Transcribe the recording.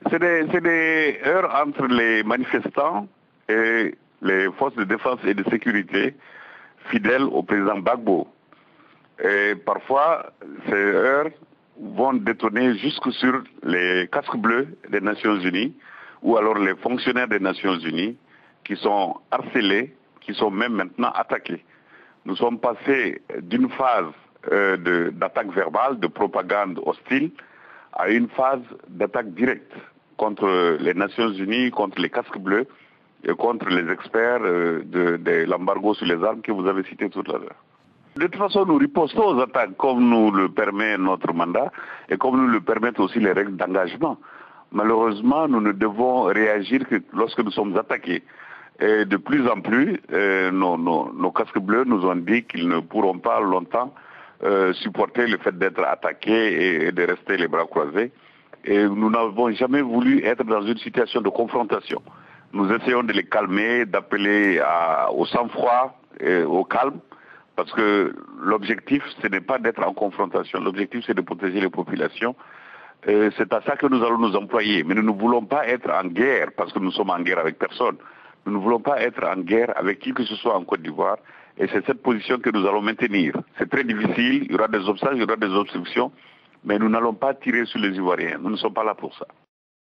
C'est des heurts entre les manifestants et les forces de défense et de sécurité fidèles au président Gbagbo. Et parfois, ces heurts vont détonner jusque sur les casques bleus des Nations Unies ou alors les fonctionnaires des Nations Unies qui sont harcelés, qui sont même maintenant attaqués. Nous sommes passés d'une phase d'attaque verbale, de propagande hostile, à une phase d'attaque directe contre les Nations Unies, contre les casques bleus et contre les experts de l'embargo sur les armes que vous avez cité tout à l'heure. De toute façon, nous ripostons aux attaques comme nous le permet notre mandat et comme nous le permettent aussi les règles d'engagement. Malheureusement, nous ne devons réagir que lorsque nous sommes attaqués. Et de plus en plus, nos casques bleus nous ont dit qu'ils ne pourront pas longtemps supporter le fait d'être attaqués et de rester les bras croisés. Et nous n'avons jamais voulu être dans une situation de confrontation. Nous essayons de les calmer, d'appeler au sang-froid et au calme, parce que l'objectif, ce n'est pas d'être en confrontation. L'objectif, c'est de protéger les populations. C'est à ça que nous allons nous employer. Mais nous ne voulons pas être en guerre, parce que nous sommes en guerre avec personne. Nous ne voulons pas être en guerre avec qui que ce soit en Côte d'Ivoire. Et c'est cette position que nous allons maintenir. C'est très difficile, il y aura des obstacles, il y aura des obstructions, mais nous n'allons pas tirer sur les Ivoiriens. Nous ne sommes pas là pour ça.